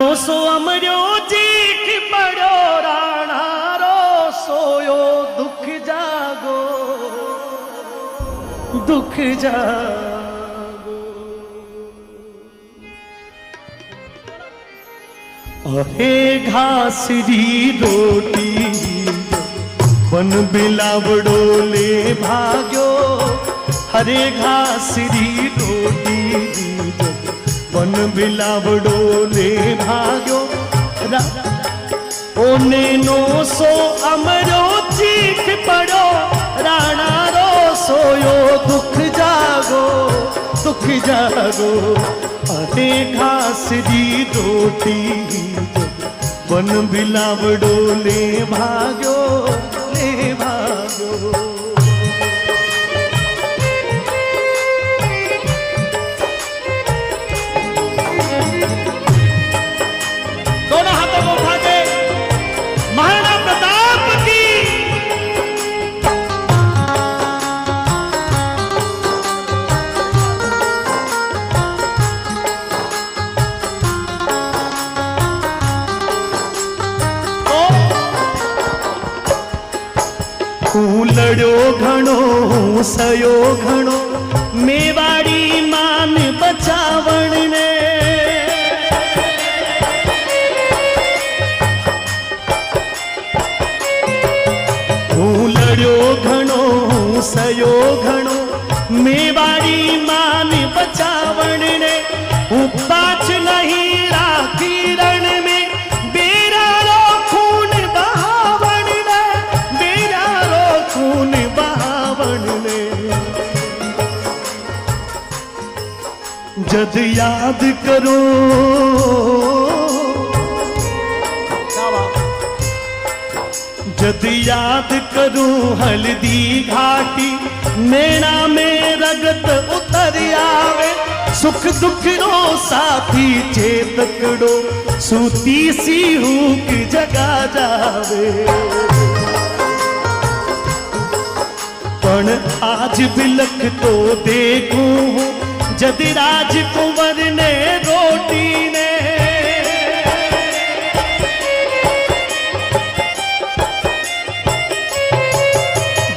सो अमरो जीठ पड़ो राणा रो सोयो दुख जागो दुख जागो। अहे घासरी रोटी बन बिलावड़ो ले भाग्यो। हरे घासरी रोटी बन बिलावड़ो ले भाग्यो। ओने नो सो अमरो चीख पड़ो राणा रो सोयो दुख जागो दुख जागो। अरे घासरी रोटी बन बिलावड़ो ले भाग्यो ले भाग्यो। दोनों हाथों को उठा के महाराणा प्रताप की लड़ो घणो सयो घणो मेवाड़ी मान बचावण ने। लड़ो घणो सयो घणो मेवाड़ी मान बचावण ने। पाछ नहीं राखी रण में बेरारो खून बहावण ने बेरारो खून बहावण ने। जद याद करो जद याद करूं हल्दी घाटी नैना में रगत उतर आवे। सुख दुख रो साथी चेतकड़ो सूती सी हूक जगा जावे। पण आज बिलख तो देखूं जद राजकुंवर ने रोटी ने।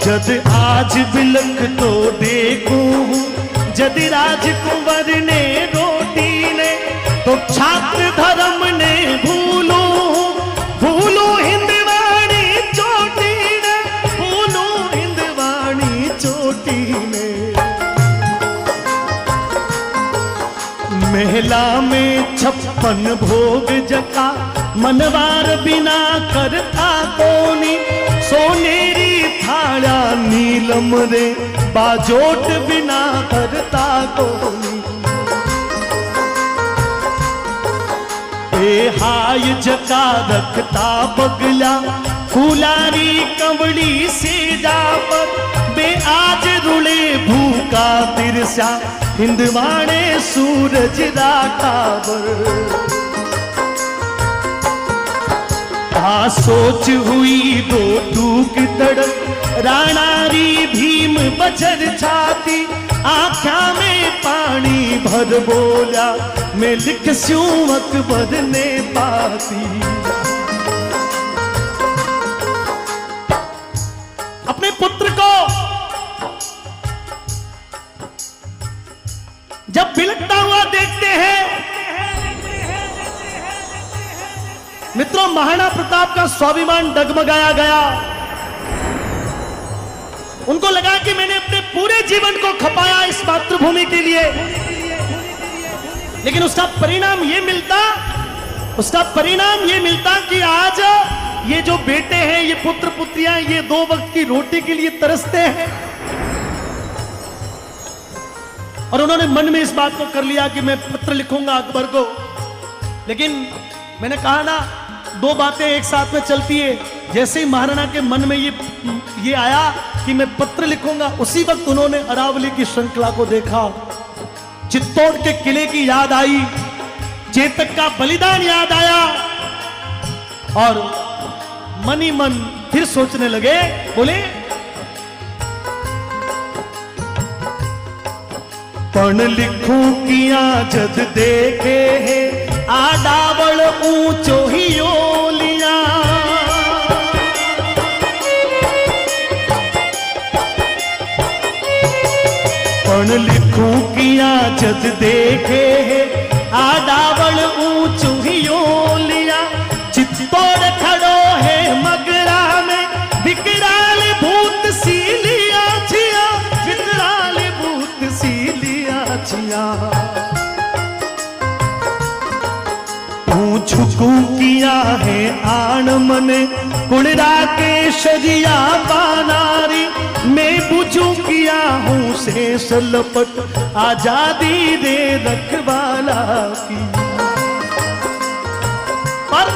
जद आज बिलख तो देखूं जद राजकुंवर ने रोटी ने। तो छात्र धर्म ने भूलो भूलो हिंदवाणी चोटी ने भूलो हिंदवाणी चोटी ने। महला में 56 भोग जका मनवार बिना करता कोनी। सोनेरी थाड़ा नीलम रे बाजोट बिना करता कोनी। ए हाय जका रखता बगला फुलारी कंवड़ी से जापर। बे आज रुले भूखा तिरसा हिंदवाणे सूरज राठावर। आ सोच हुई दो टूक तड़प राणारी भीम बजर छाती। आँखा में पानी भर बोला मैं लिख स्यूं अकबर ने पाती। अपने पुत्र को जब बिलखता हुआ देखते हैं मित्रों, महाराणा प्रताप का स्वाभिमान डगमगाया गया। उनको लगा कि मैंने अपने पूरे जीवन को खपाया इस मातृभूमि के लिए, लेकिन उसका परिणाम ये मिलता कि आज ये जो बेटे हैं, ये पुत्र पुत्रियां, ये 2 वक्त की रोटी के लिए तरसते हैं। और उन्होंने मन में इस बात को कर लिया कि मैं पत्र लिखूंगा अकबर को। लेकिन मैंने कहा ना, 2 बातें एक साथ में चलती है। जैसे ही महाराणा के मन में ये आया कि मैं पत्र लिखूंगा, उसी वक्त उन्होंने अरावली की श्रृंखला को देखा। चित्तौड़ के किले की याद आई, चेतक का बलिदान याद आया और मन ही मन फिर सोचने लगे। बोले, पण लिखूं किया जद देखे है आडावल पण लिखूं किया जद देखे है आडावल ऊंचू हियो लिया चित्तौड़ खड़ो है मगरा में विकराल भूत सी लिया छिया विकराल भूत सी लिया छिया छुकू किया है आण मने कुणरा के शरिया बानारी मैं बुझू किया हूँ शेष लपट आजादी दे रखवाला की। पर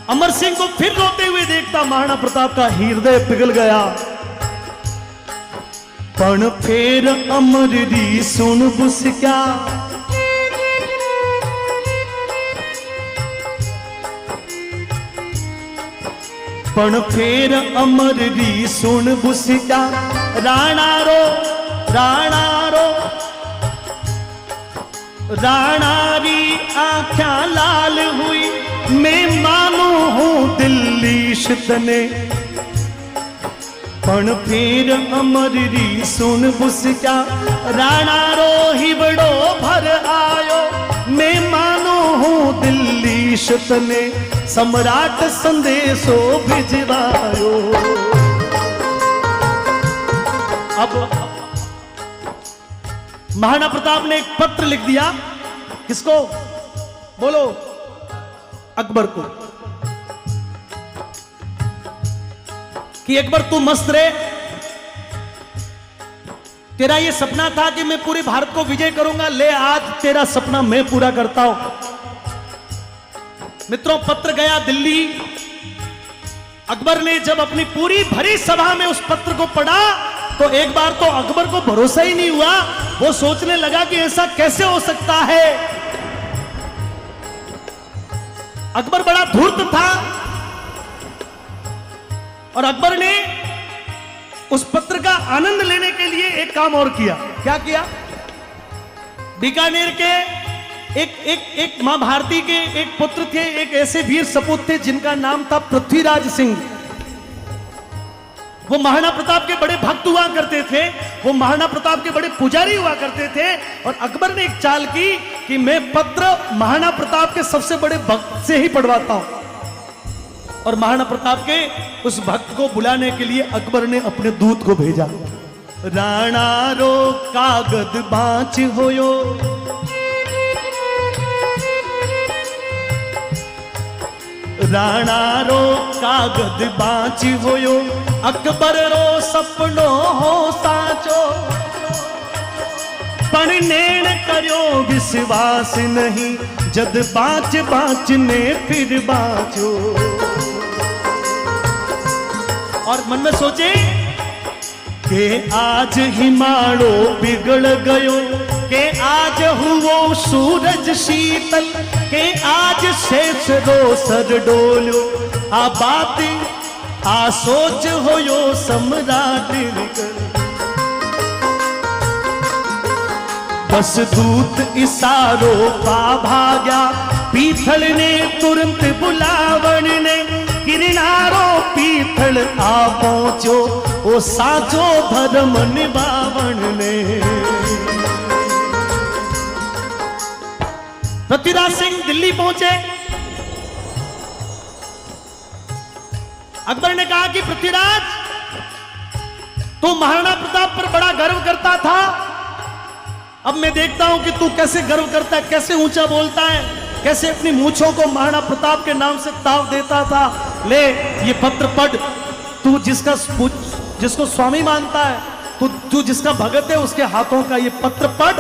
अमर सिंह को फिर रोते हुए देखता महाराणा प्रताप का हृदय पिघल गया। पण फेर अमर री सुन बुस क्या पण फेर अमर री सुन बुसिका राणा रो राणा री आँख्या लाल हुई मैं मानू हूँ दिल्ली शितने पण फेर अमर री सुन बुसिका राणा रो हिवड़ो भर आयो मैं मानू हूँ दिल्ली शितने सम्राट संदेशो भिजवायो। अब महाराणा प्रताप ने एक पत्र लिख दिया किसको बोलो अकबर को कि अकबर तू मस्त रहे तेरा ये सपना था कि मैं पूरे भारत को विजय करूंगा ले आज तेरा सपना मैं पूरा करता हूं। मित्रों पत्र गया दिल्ली। अकबर ने जब अपनी पूरी भरी सभा में उस पत्र को पढ़ा तो एक बार तो अकबर को भरोसा ही नहीं हुआ। वो सोचने लगा कि ऐसा कैसे हो सकता है। अकबर बड़ा धूर्त था और अकबर ने उस पत्र का आनंद लेने के लिए एक काम और किया। क्या किया? बीकानेर के एक मां भारती के एक पुत्र थे, एक ऐसे वीर सपूत थे जिनका नाम था पृथ्वीराज सिंह। वो महाराणा प्रताप के बड़े भक्त हुआ करते थे, वो महाराणा प्रताप के बड़े पुजारी हुआ करते थे। और अकबर ने एक चाल की कि मैं पत्र महाराणा प्रताप के सबसे बड़े भक्त से ही पढ़वाता हूं। और महाराणा प्रताप के उस भक्त को बुलाने के लिए अकबर ने अपने दूत को भेजा। राणा रो कागद बाँच होयो राणा रो कागद बाँच होयो अकबर रो सपनो हो साचो पण नेण करो विश्वास नहीं जद बाँच बाँच ने फिर बाँचो। और मन में सोचे कि आज हिमालय बिगड़ गयो के आज हुओ सूरज शीतल के आज शेष रो सर डोलो आ बात आ सोच होयो सम्राट बस दूत इशारो पा भाग्या पीथल ने तुरंत बुलावन ने किरनारो पीथल आ पहुंचो ओ साचो धर्म निभावन ने। पृथ्वीराज सिंह दिल्ली पहुंचे। अकबर ने कहा कि पृथ्वीराज तू महाराणा प्रताप पर बड़ा गर्व करता था, अब मैं देखता हूं कि तू कैसे गर्व करता है, कैसे ऊंचा बोलता है, कैसे अपनी मूंछों को महाराणा प्रताप के नाम से ताव देता था। ले ये पत्र पढ़, तू जिसको स्वामी मानता है, तू जिसका भगत है उसके हाथों का ये पत्र पढ़